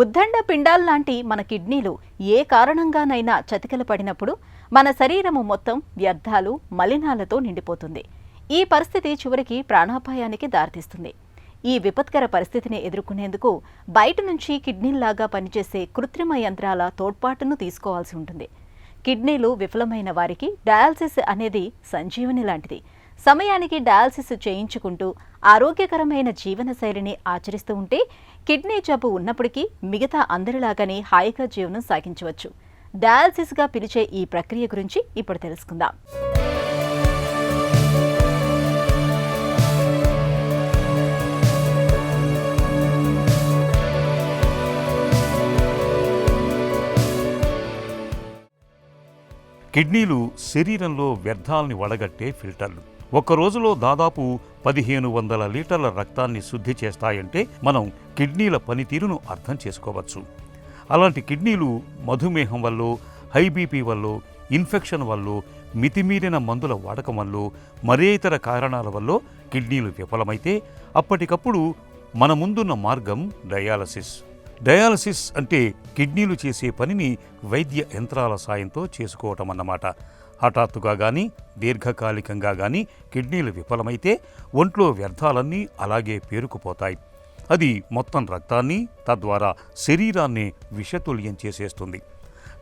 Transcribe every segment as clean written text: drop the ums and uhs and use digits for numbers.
ఉద్దండ పిండాల్లాంటి మన కిడ్నీలు ఏ కారణంగానైనా చతికిల పడినప్పుడు మన శరీరము మొత్తం వ్యర్థాలు మలినాలతో నిండిపోతుంది. ఈ పరిస్థితి చివరికి ప్రాణాపాయానికి దారితీస్తుంది. ఈ విపత్కర పరిస్థితిని ఎదుర్కొనేందుకు బయట నుంచి కిడ్నీల్లాగా పనిచేసే కృత్రిమ యంత్రాల తోడ్పాటును తీసుకోవాల్సి ఉంటుంది. కిడ్నీలు విఫలమైన వారికి డయాలసిస్ అనేది సంజీవని లాంటిది. సమయానికి డయాలసిస్ చేయించుకుంటూ ఆరోగ్యకరమైన జీవనశైలిని ఆచరిస్తూ ఉంటే కిడ్నీ జబ్బు ఉన్నప్పటికీ మిగతా అందరిలాగానే హాయిగా జీవనం సాగించవచ్చు. డయాలసిస్గా పిలిచే ఈ ప్రక్రియ గురించి ఇప్పుడు తెలుసుకుందాం. కిడ్నీలు శరీరంలో వ్యర్థాలని వడగట్టే ఫిల్టర్లు. ఒక్క రోజులో దాదాపు 1500 లీటర్ల రక్తాన్ని శుద్ధి చేస్తాయంటే మనం కిడ్నీల పనితీరును అర్థం చేసుకోవచ్చు. అలాంటి కిడ్నీలు మధుమేహం వల్ల, హై బీపీ వల్ల, ఇన్ఫెక్షన్ వల్ల, మితిమీరిన మందుల వాడకం వల్ల, మరే ఇతర కారణాల వల్ల కిడ్నీలు విఫలమైతే అప్పటికప్పుడు మన ముందున్న మార్గం డయాలసిస్. డయాలసిస్ అంటే కిడ్నీలు చేసే పనిని వైద్య యంత్రాల సాయంతో చేసుకోవటం అన్నమాట. హఠాత్తుగా కానీ దీర్ఘకాలికంగా కానీ కిడ్నీలు విఫలమైతే ఒంట్లో వ్యర్థాలన్నీ అలాగే పేరుకుపోతాయి. అది మొత్తం రక్తాన్ని, తద్వారా శరీరాన్ని విషతుల్యం చేసేస్తుంది.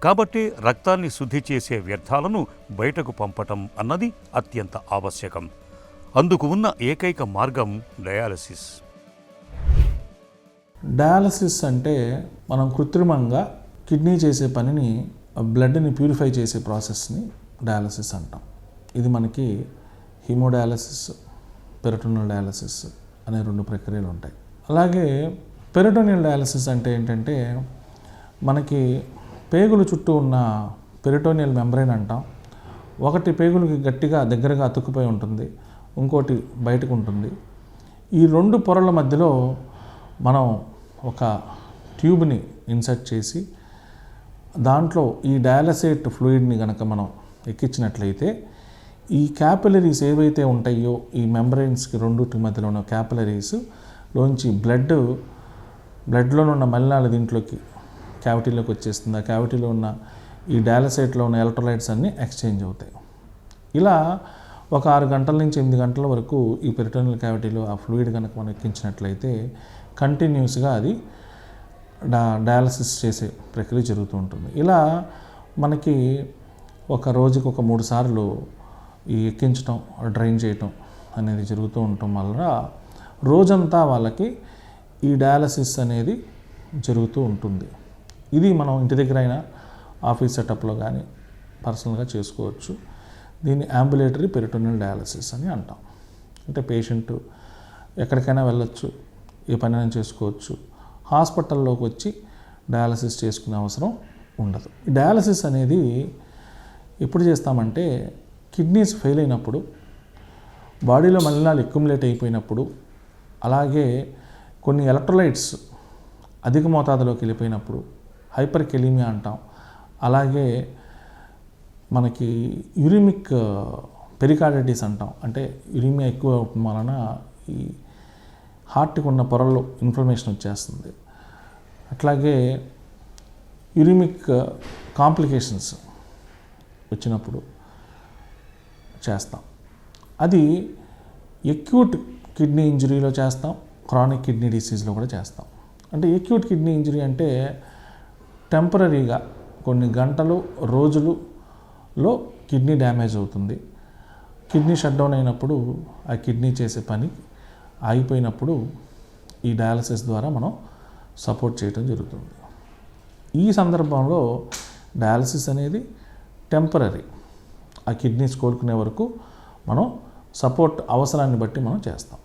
కాబట్టి రక్తాన్ని శుద్ధి చేసే వ్యర్థాలను బయటకు పంపటం అన్నది అత్యంత ఆవశ్యకం. అందుకు ఉన్న ఏకైక మార్గం డయాలసిస్. డయాలసిస్ అంటే మనం కృత్రిమంగా కిడ్నీ చేసే పనిని, బ్లడ్ని ప్యూరిఫై చేసే ప్రాసెస్ని డయాలసిస్ అంటాం. ఇది మనకి హీమోడయాలసిస్, పెరిటోనియల్ డయాలసిస్ అనే 2 ప్రక్రియలు ఉంటాయి. అలాగే పెరిటోనియల్ డయాలసిస్ అంటే ఏంటంటే మనకి పేగులు చుట్టూ ఉన్న పెరిటోనియల్ మెంబ్రెయిన్ అంటాం. ఒకటి పేగులకి గట్టిగా దగ్గరగా అతుక్కుపోయి ఉంటుంది, ఇంకోటి బయటకు ఉంటుంది. ఈ 2 పొరల మధ్యలో మనం ఒక ట్యూబ్ని ఇన్సర్ట్ చేసి దాంట్లో ఈ డయాలసేట్ ఫ్లూయిడ్ని కనుక మనం ఎక్కించినట్లయితే ఈ క్యాపిలరీస్ ఏవైతే ఉంటాయో, ఈ మెంబ్రెయిన్స్కి 2 మధ్యలో ఉన్న క్యాపిలరీస్ లోంచి బ్లడ్లో ఉన్న మలినాలు దీంట్లోకి క్యావిటీలోకి వచ్చేస్తుంది. ఆ క్యావిటీలో ఉన్న ఈ డయాలసైట్లో ఉన్న ఎలక్ట్రోలైట్స్ అన్నీ ఎక్స్చేంజ్ అవుతాయి. ఇలా ఒక 6 గంటల నుంచి 8 గంటల వరకు ఈ పెరిటోనియల్ క్యావిటీలో ఆ ఫ్లూయిడ్ కనుక మనం ఎక్కించినట్లయితే కంటిన్యూస్గా అది డయాలసిస్ చేసే ప్రక్రియ జరుగుతూ ఉంటుంది. ఇలా మనకి ఒక రోజుకి ఒక 3 సార్లు ఈ ఎక్కించడం, డ్రైన్ చేయటం అనేది జరుగుతూ ఉండటం వల్ల రోజంతా వాళ్ళకి ఈ డయాలసిస్ అనేది జరుగుతూ ఉంటుంది. ఇది మనం ఇంటి దగ్గర అయినా ఆఫీస్ సెటప్లో కానీ పర్సనల్గా చేసుకోవచ్చు. దీన్ని అంబులేటరీ పెరిటోనియల్ డయాలసిస్ అని అంటాం. అంటే పేషెంట్ ఎక్కడికైనా వెళ్ళొచ్చు, ఏ పనైనా చేసుకోవచ్చు. హాస్పిటల్లోకి వచ్చి డయాలసిస్ చేసుకునే అవసరం ఉండదు. ఈ డయాలసిస్ అనేది ఎప్పుడు చేస్తామంటే కిడ్నీస్ ఫెయిల్ అయినప్పుడు, బాడీలో మలినాలు అక్యుములేట్ అయిపోయినప్పుడు, అలాగే కొన్ని ఎలక్ట్రోలైట్స్ అధిక మోతాదులోకి వెళ్ళిపోయినప్పుడు, హైపర్ కెలీమియా అంటాం. అలాగే మనకి యూరిమిక్ పెరికార్డైటిస్ అంటాం. అంటే యూరిమియా ఎక్కువ వలన ఈ హార్ట్కి ఉన్న పొరల్లో ఇన్ఫ్లమేషన్ వచ్చేస్తుంది. అట్లాగే యూరిమిక్ కాంప్లికేషన్స్ వచ్చినప్పుడు చేస్తాం. అది ఎక్యూట్ కిడ్నీ ఇంజరీలో చేస్తాం, క్రానిక్ కిడ్నీ డిసీజ్లో కూడా చేస్తాం. అంటే ఎక్యూట్ కిడ్నీ ఇంజరీ అంటే టెంపరీగా కొన్ని గంటలు, రోజులలో కిడ్నీ డ్యామేజ్ అవుతుంది. కిడ్నీ షట్ డౌన్ అయినప్పుడు ఆ కిడ్నీ చేసే పని ఆగిపోయినప్పుడు ఈ డయాలసిస్ ద్వారా మనం సపోర్ట్ చేయడం జరుగుతుంది. ఈ సందర్భంలో డయాలసిస్ అనేది టెంపరీ, ఆ కిడ్నీస్ కోలుకునే వరకు మనం సపోర్ట్ అవసరాన్ని బట్టి మనం చేస్తాం.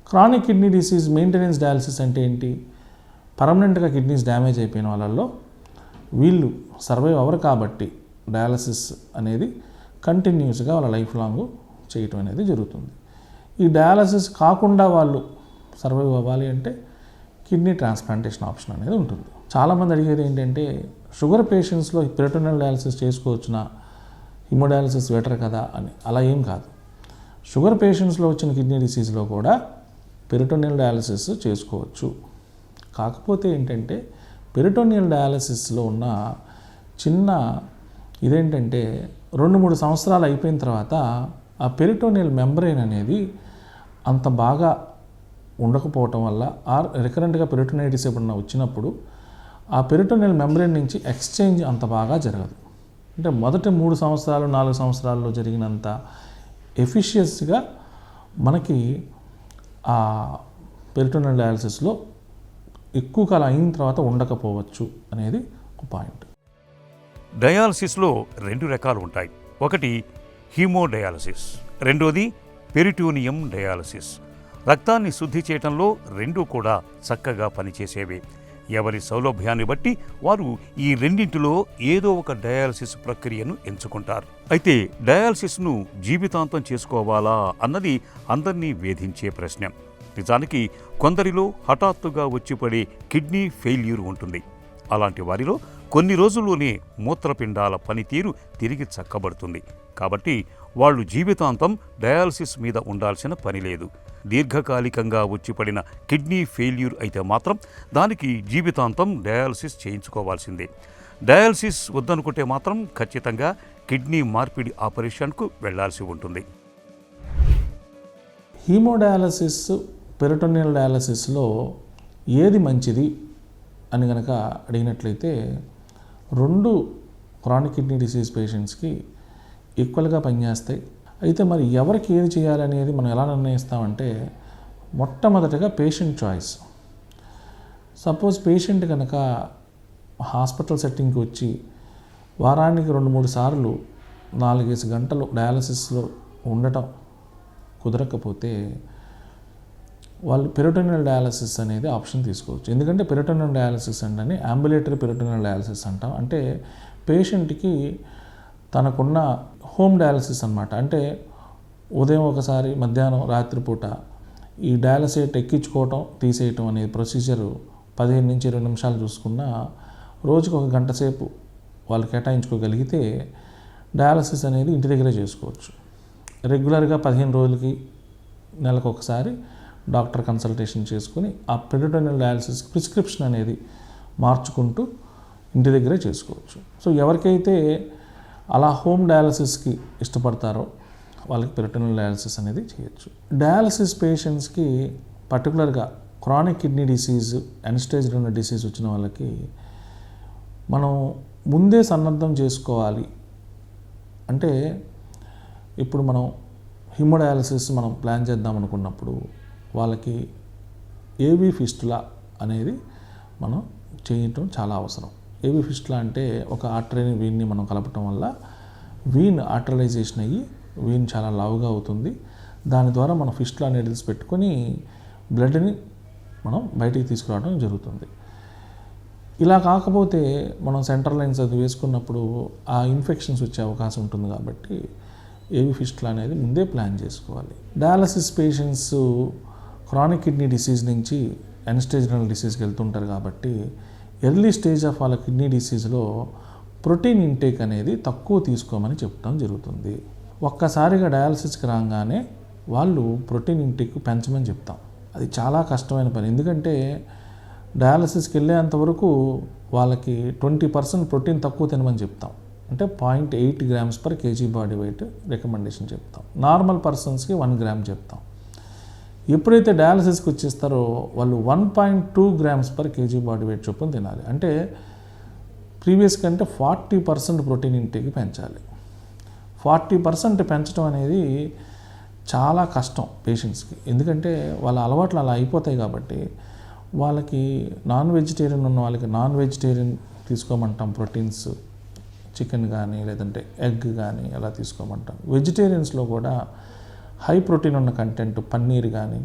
Chronic kidney disease maintenance dialysis అంటే ఏంటి? పర్మనెంట్గా కిడ్నీస్ డ్యామేజ్ అయిపోయిన వాళ్ళల్లో వీళ్ళు సర్వైవ్ అవ్వరు కాబట్టి డయాలసిస్ అనేది కంటిన్యూస్గా వాళ్ళ లైఫ్ లాంగ్ చేయటం అనేది జరుగుతుంది. ఈ డయాలసిస్ కాకుండా వాళ్ళు సర్వైవ్ అవ్వాలి అంటే కిడ్నీ ట్రాన్స్ప్లాంటేషన్ ఆప్షన్ అనేది ఉంటుంది. చాలామంది అడిగేది ఏంటంటే షుగర్ పేషెంట్స్లో పెరిటోనియల్ డయాలసిస్ చేసుకోవచ్చునా, హిమోడయాలసిస్ బెటర్ కదా అని. అలా ఏం కాదు. షుగర్ పేషెంట్స్లో వచ్చిన కిడ్నీ డిసీజ్లో కూడా పెరిటోనియల్ డయాలసిస్ చేసుకోవచ్చు. కాకపోతే ఏంటంటే పెరిటోనియల్ డయాలసిస్లో ఉన్న చిన్న ఇదేంటంటే 2-3 సంవత్సరాలు అయిపోయిన తర్వాత ఆ పెరిటోనియల్ మెంబ్రెయిన్ అనేది అంత బాగా ఉండకపోవటం వల్ల రికరెంట్గా పెరిటోనైటిస్ ఎప్పుడన్నా వచ్చినప్పుడు ఆ పెరిటోనియల్ మెంబ్రెయిన్ నుంచి ఎక్స్చేంజ్ అంత బాగా జరగదు. అంటే మొదటి 3 సంవత్సరాలు 4 సంవత్సరాల్లో జరిగినంత ఎఫిషియన్సీగా మనకి ఆ పెరిటోనియల్ డయాలసిస్లో ఎక్కువ కాలం అయిన తర్వాత ఉండకపోవచ్చు అనేది ఒక పాయింట్. డయాలసిస్లో 2 రకాలు ఉంటాయి. ఒకటి హీమోడయాలసిస్, రెండోది పెరిటోనియం డయాలసిస్. రక్తాన్ని శుద్ధి చేయటంలో రెండూ కూడా చక్కగా పనిచేసేవే. ఎవరి సౌలభ్యాన్ని బట్టి వారు ఈ రెండింటిలో ఏదో ఒక డయాలసిస్ ప్రక్రియను ఎంచుకుంటారు. అయితే డయాలసిస్ను జీవితాంతం చేసుకోవాలా అన్నది అందరినీ వేధించే ప్రశ్న. నిజానికి కొందరిలో హఠాత్తుగా వచ్చిపడే కిడ్నీ ఫెయిల్యూర్ ఉంటుంది. అలాంటి వారిలో కొన్ని రోజుల్లోనే మూత్రపిండాల పనితీరు తిరిగి చక్కబడుతుంది. కాబట్టి వాళ్ళు జీవితాంతం డయాలసిస్ మీద ఉండాల్సిన పని లేదు. దీర్ఘకాలికంగా వచ్చిపడిన కిడ్నీ ఫెయిల్యూర్ అయితే మాత్రం దానికి జీవితాంతం డయాలసిస్ చేయించుకోవాల్సిందే. డయాలసిస్ వద్దనుకుంటే మాత్రం ఖచ్చితంగా కిడ్నీ మార్పిడి ఆపరేషన్కు వెళ్లాల్సి ఉంటుంది. హీమోడయాలసిస్, పెరిటోనియల్ డయాలసిస్లో ఏది మంచిది అని కనుక అడిగినట్లయితే 2 క్రానిక్ కిడ్నీ డిసీజ్ పేషెంట్స్కి ఈక్వల్గా పనిచేస్తాయి. అయితే మరి ఎవరికి ఏది చేయాలనేది మనం ఎలా నిర్ణయిస్తామంటే మొట్టమొదటిగా పేషెంట్ చాయిస్. సపోజ్ పేషెంట్ కనుక హాస్పిటల్ సెట్టింగ్కి వచ్చి వారానికి 2-3 సార్లు 4-5 గంటలు డయాలసిస్లో ఉండటం కుదరకపోతే వాళ్ళు పెరిటోనియల్ డయాలసిస్ అనేది ఆప్షన్ తీసుకోవచ్చు. ఎందుకంటే పెరిటోనియల్ డయాలసిస్ అంటే అంబులేటరీ పెరిటోనియల్ డయాలసిస్ అంటాం. అంటే పేషెంట్కి తనకున్న హోమ్ డయాలసిస్ అన్నమాట. అంటే ఉదయం ఒకసారి, మధ్యాహ్నం, రాత్రిపూట ఈ డయాలసైట్ ఎక్కించుకోవటం తీసేయటం అనేది ప్రొసీజరు 15 నుంచి 20 నిమిషాలు చూసుకున్నా రోజుకు 1 గంట సేపు వాళ్ళు కేటాయించుకోగలిగితే డయాలసిస్ అనేది ఇంటి దగ్గరే చేసుకోవచ్చు. రెగ్యులర్గా 15 రోజులకి, నెలకు ఒకసారి డాక్టర్ కన్సల్టేషన్ చేసుకుని ఆ పెరిటోనియల్ డయాలసిస్ ప్రిస్క్రిప్షన్ అనేది మార్చుకుంటూ ఇంటి దగ్గరే చేసుకోవచ్చు. సో ఎవరికైతే అలా హోమ్ డయాలసిస్కి ఇష్టపడతారో వాళ్ళకి పెరిటోనియల్ డయాలసిస్ అనేది చేయొచ్చు. డయాలసిస్ పేషెంట్స్కి పర్టికులర్గా chronic kidney disease, end stage renal disease వచ్చిన వాళ్ళకి మనం ముందే సన్నద్ధం చేసుకోవాలి. అంటే ఇప్పుడు మనం హిమోడయాలసిస్ మనం ప్లాన్ చేద్దాం అనుకున్నప్పుడు వాళ్ళకి ఏవీ ఫిస్టులా అనేది మనం చేయటం చాలా అవసరం. ఏవీ ఫిస్టులా అంటే ఒక ఆర్టరీని వీన్ని మనం కలపటం వల్ల వీన్ ఆర్టరైజేషన్ అయ్యి వీన్ చాలా లావుగా అవుతుంది. దాని ద్వారా మనం ఫిస్టులా నీడిల్స్ పెట్టుకొని బ్లడ్ని మనం బయటికి తీసుకురావడం జరుగుతుంది. ఇలా కాకపోతే మనం సెంట్రల్ లైన్స్ అది వేసుకున్నప్పుడు ఆ ఇన్ఫెక్షన్స్ వచ్చే అవకాశం ఉంటుంది. కాబట్టి ఏవీ ఫిస్టులా అనేది ముందే ప్లాన్ చేసుకోవాలి. Dialysis patients chronic kidney disease నుంచి ఎండ్ స్టేజ్ రినల్ డిసీజ్కి వెళ్తుంటారు. కాబట్టి ఎర్లీ స్టేజ్ ఆఫ్ వాళ్ళ కిడ్నీ డిసీజ్లో ప్రోటీన్ ఇంటేక్ అనేది తక్కువ తీసుకోమని చెప్పడం జరుగుతుంది. ఒక్కసారిగా డయాలసిస్కి రాగానే వాళ్ళు ప్రోటీన్ ఇంటేక్ పెంచమని చెప్తాం. అది చాలా కష్టమైన పని. ఎందుకంటే డయాలసిస్కి వెళ్ళేంతవరకు వాళ్ళకి 20% ప్రోటీన్ తక్కువ తినమని చెప్తాం. అంటే 0.8 grams per kg body weight recommendation చెప్తాం. నార్మల్ పర్సన్స్కి 1 gram చెప్తాం. ఎప్పుడైతే డయాలసిస్కి వచ్చేస్తారో వాళ్ళు 1.2 grams per kg body wait చొప్పున తినాలి. అంటే ప్రీవియస్ కంటే 40% ప్రోటీన్ ఇంటేక్ పెంచాలి. 40% పెంచడం అనేది చాలా కష్టం పేషెంట్స్కి. ఎందుకంటే వాళ్ళ అలవాట్లు అలా అయిపోతాయి. కాబట్టి వాళ్ళకి నాన్ వెజిటేరియన్ ఉన్న వాళ్ళకి నాన్ వెజిటేరియన్ తీసుకోమంటాం. ప్రోటీన్స్ చికెన్ కానీ లేదంటే ఎగ్ కానీ అలా తీసుకోమంటాం. వెజిటేరియన్స్లో కూడా హై ప్రోటీన్ ఉన్న కంటెంట్ పన్నీర్ కానీ,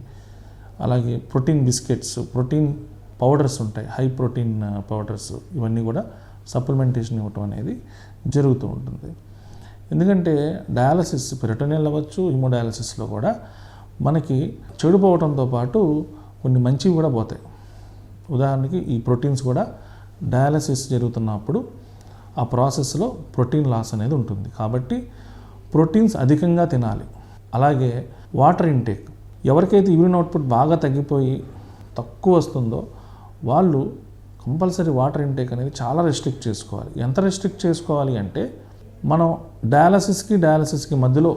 అలాగే ప్రోటీన్ బిస్కెట్స్, ప్రోటీన్ పౌడర్స్ ఉంటాయి, హై ప్రోటీన్ పౌడర్స్, ఇవన్నీ కూడా సప్లిమెంటేషన్ ఇవ్వటం అనేది జరుగుతూ ఉంటుంది. ఎందుకంటే డయాలసిస్ పెరిటోనియల్ అవ్వచ్చు, హిమోడయాలసిస్లో కూడా మనకి చెడిపోవడంతో పాటు కొన్ని మంచివి కూడా పోతాయి. ఉదాహరణకి ఈ ప్రోటీన్స్ కూడా డయాలసిస్ జరుగుతున్నప్పుడు ఆ ప్రాసెస్లో ప్రోటీన్ లాస్ అనేది ఉంటుంది. కాబట్టి ప్రోటీన్స్ అధికంగా తినాలి. అలాగే వాటర్ ఇంటేక్, ఎవరికైతే యూరిన్ అవుట్పుట్ బాగా తగ్గిపోయి తక్కువ వస్తుందో వాళ్ళు కంపల్సరీ వాటర్ ఇంటేక్ అనేది చాలా రెస్ట్రిక్ట్ చేసుకోవాలి. ఎంత రెస్ట్రిక్ట్ చేసుకోవాలి అంటే మనం డయాలసిస్కి మధ్యలో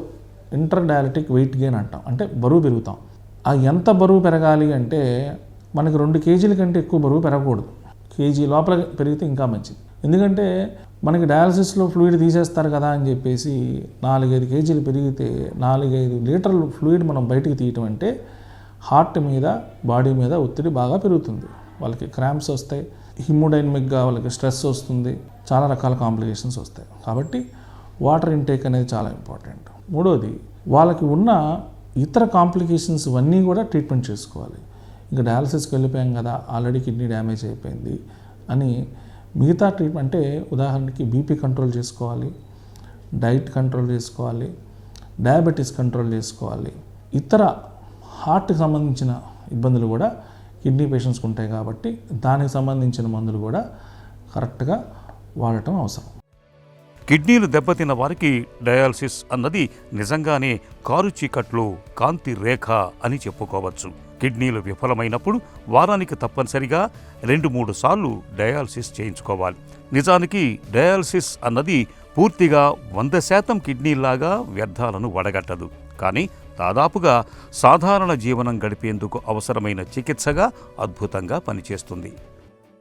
ఇంటర్ డయాలిటిక్ వెయిట్ గెయిన్ అంటాం, అంటే బరువు పెరుగుతాం. ఆ ఎంత బరువు పెరగాలి అంటే మనకి 2 కేజీల కంటే ఎక్కువ బరువు పెరగకూడదు. కేజీ లోపల పెరిగితే ఇంకా మంచిది. ఎందుకంటే మనకి డయాలసిస్లో ఫ్లూయిడ్ తీసేస్తారు కదా అని చెప్పేసి 4-5 కేజీలు పెరిగితే 4-5 లీటర్లు ఫ్లూయిడ్ మనం బయటికి తీయటం అంటే హార్ట్ మీద బాడీ మీద ఒత్తిడి బాగా పెరుగుతుంది. వాళ్ళకి క్రాంప్స్ వస్తాయి, హిమోడైనమిక్గా వాళ్ళకి స్ట్రెస్ వస్తుంది, చాలా రకాల కాంప్లికేషన్స్ వస్తాయి. కాబట్టి వాటర్ ఇంటేక్ అనేది చాలా ఇంపార్టెంట్. మూడోది, వాళ్ళకి ఉన్న ఇతర కాంప్లికేషన్స్ ఇవన్నీ కూడా ట్రీట్మెంట్ చేసుకోవాలి. ఇంకా డయాలసిస్కి వెళ్ళిపోయాం కదా, ఆల్రెడీ కిడ్నీ డ్యామేజ్ అయిపోయింది అని మిగతా ట్రీట్మెంట్ అంటే ఉదాహరణకి బీపీ కంట్రోల్ చేసుకోవాలి, డైట్ కంట్రోల్ చేసుకోవాలి, డయాబెటీస్ కంట్రోల్ చేసుకోవాలి. ఇతర హార్ట్కి సంబంధించిన ఇబ్బందులు కూడా కిడ్నీ పేషెంట్స్కి ఉంటాయి కాబట్టి దానికి సంబంధించిన మందులు కూడా కరెక్ట్గా వాడటం అవసరం. కిడ్నీలు దెబ్బతిన్న వారికి డయాలసిస్ అన్నది నిజంగానే కారు చీకట్లో కాంతి రేఖ అని చెప్పుకోవచ్చు. కిడ్నీలు విఫలమైనప్పుడు వారానికి తప్పనిసరిగా 2-3 సార్లు డయాలసిస్ చేయించుకోవాలి. నిజానికి డయాలసిస్ అన్నది పూర్తిగా 100% కిడ్నీలాగా వ్యర్థాలను వడగట్టదు, కానీ దాదాపుగా సాధారణ జీవనం గడిపేందుకు అవసరమైన చికిత్సగా అద్భుతంగా పనిచేస్తుంది.